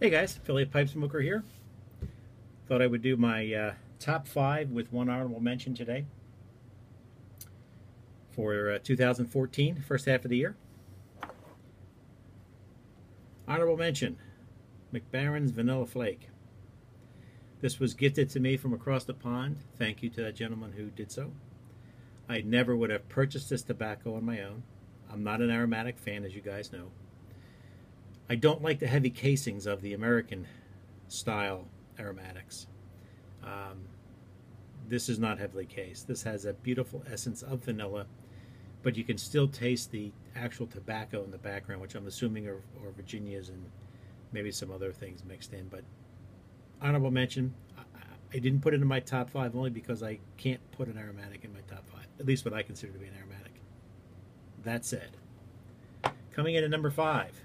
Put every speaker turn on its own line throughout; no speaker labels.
Hey guys, Philly Pipe Smoker here. Thought I would do my top five with one honorable mention today for 2014, first half of the year. Honorable mention, McBaron's Vanilla Flake. This was gifted to me from across the pond. Thank you to that gentleman who did so. I never would have purchased this tobacco on my own. I'm not an aromatic fan, as you guys know. I don't like the heavy casings of the American style aromatics. Um, this is not heavily cased. This has a beautiful essence of vanilla, but you can still taste the actual tobacco in the background, which I'm assuming are Virginias and maybe some other things mixed in. But honorable mention, I didn't put it in my top five only because I can't put an aromatic in my top five, at least what I consider to be an aromatic. That said, coming in at number five,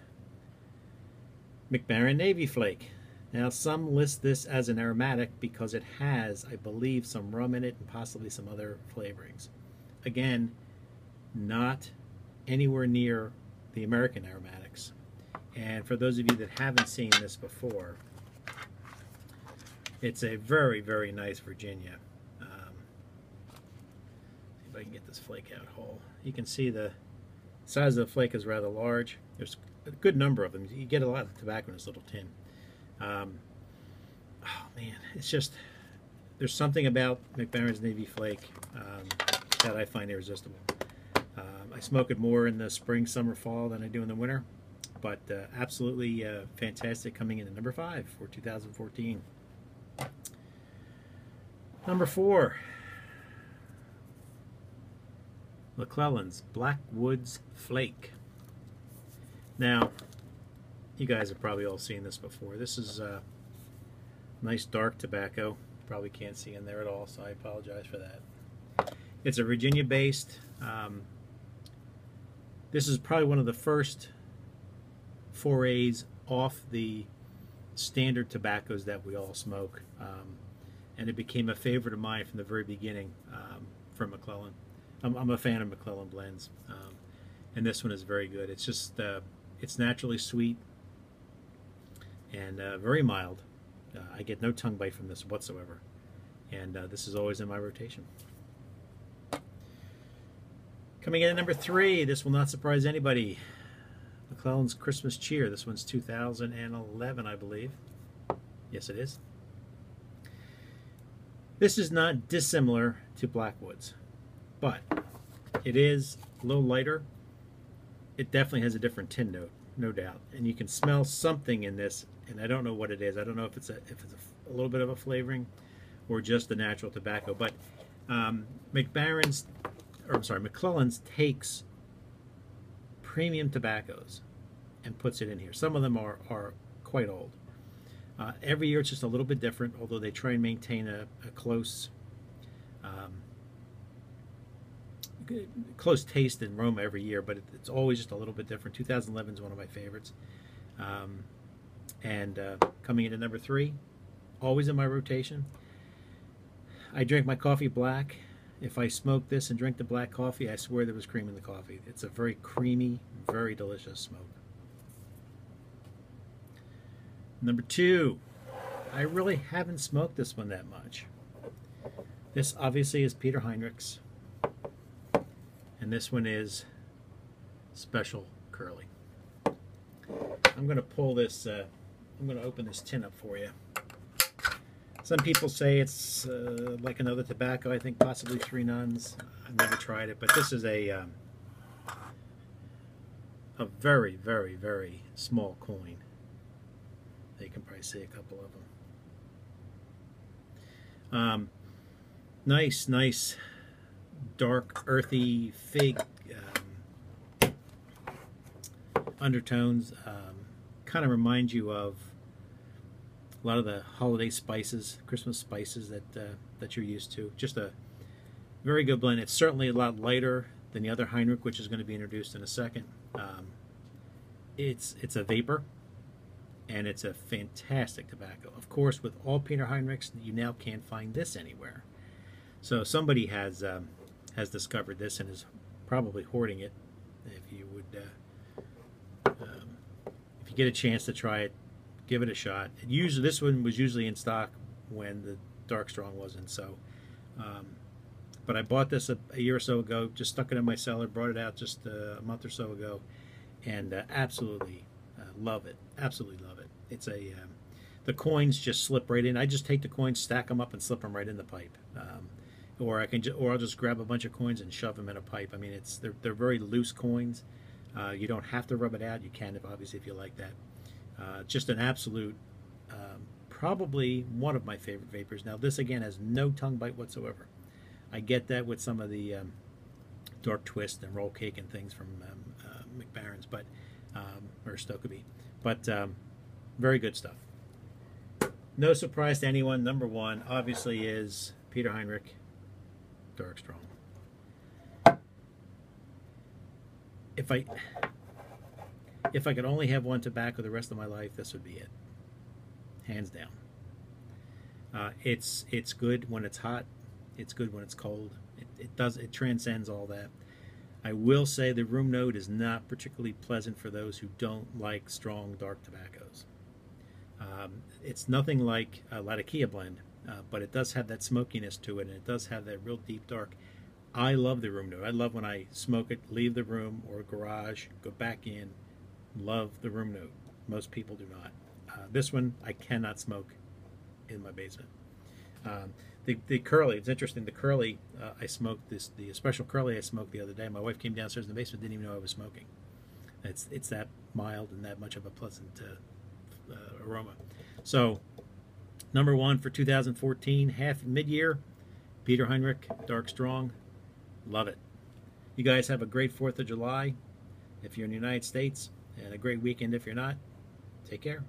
McBaron Navy Flake. Now, some list this as an aromatic because it has, I believe, some rum in it and possibly some other flavorings. Again, not anywhere near the American aromatics. And for those of you that haven't seen this before, it's a very, very nice Virginia. See if I can get this flake out whole. You can see the size of the flake is rather large. There's a good number of them. You get a lot of tobacco in this little tin. Oh man, it's just, there's something about McBaron's Navy Flake that I find irresistible. I smoke it more in the spring, summer, fall than I do in the winter, but absolutely fantastic, coming in at number five for 2014. Number four, McClelland's Blackwoods Flake. Now, you guys have probably all seen this before. This is nice dark tobacco. Probably can't see in there at all, so I apologize for that. It's a Virginia-based. This is probably one of the first forays off the standard tobaccos that we all smoke, and it became a favorite of mine from the very beginning from McClelland. I'm a fan of McClelland blends, and this one is very good. It's just it's naturally sweet and very mild. I get no tongue bite from this whatsoever, and this is always in my rotation. Coming in at number three, this will not surprise anybody, McClelland's Christmas Cheer. This one's 2011, I believe. Yes, it is. This is not dissimilar to Blackwoods, but it is a little lighter. It definitely has a different tin note, no doubt, and you can smell something in this, and I don't know what it is. I don't know if it's a little bit of a flavoring or just the natural tobacco. But McClelland's takes premium tobaccos and puts it in here. Some of them are quite old. Every year it's just a little bit different, although they try and maintain a close taste and aroma every year, but it's always just a little bit different. 2011 is one of my favorites. Coming in at number three, always in my rotation. I drink my coffee black. If I smoke this and drink the black coffee, I swear there was cream in the coffee. It's a very creamy, very delicious smoke. Number two, I really haven't smoked this one that much. This obviously is Peter Heinrich's, and this one is Special Curly. I'm going to pull this, I'm going to open this tin up for you. Some people say it's like another tobacco. I think possibly Three Nuns. I've never tried it, but this is a very, very, very small coin. You can probably see a couple of them. Nice, dark, earthy fig undertones. Kind of remind you of a lot of the holiday spices, Christmas spices that you're used to. Just a very good blend. It's certainly a lot lighter than the other Heinrich, which is going to be introduced in a second. It's a vapor, and it's a fantastic tobacco. Of course, with all Peter Heinrichs, you now can't find this anywhere. So somebody has discovered this and is probably hoarding it. If you would, if you get a chance to try it, Give it a shot. Usually, this one was usually in stock when the Dark Strong wasn't. So, but I bought this a year or so ago. Just stuck it in my cellar. Brought it out just a month or so ago, and absolutely love it. Absolutely love it. It's a the coins just slip right in. I just take the coins, stack them up, and slip them right in the pipe. Or or I'll just grab a bunch of coins and shove them in a pipe. I mean, they're very loose coins. You don't have to rub it out. You can, obviously, if you like that. Just an absolute, probably one of my favorite vapors. Now, this again has no tongue bite whatsoever. I get that with some of the Dark Twist and Roll Cake and things from McBaren's, but or Stokeby, but very good stuff. No surprise to anyone. Number one, obviously, is Peter Heinrich Dark Strong. If I could only have one tobacco the rest of my life, this would be it, hands down. It's good when it's hot. It's good when it's cold. It transcends all that. I will say the room note is not particularly pleasant for those who don't like strong dark tobaccos. It's nothing like a Latakia blend, but it does have that smokiness to it, and it does have that real deep dark. I love the room note. I love when I smoke it, leave the room or garage, go back in. Love the room note. Most people do not. This one I cannot smoke in my basement. The curly, it's interesting. The curly I smoked the special curly I smoked the other day. My wife came downstairs in the basement, didn't even know I was smoking. It's that mild and that much of a pleasant aroma. So number one for 2014, mid-year, Peter Heinrich Dark Strong. Love it. You guys have a great 4th of July if you're in the United States, and a great weekend if you're not. Take care.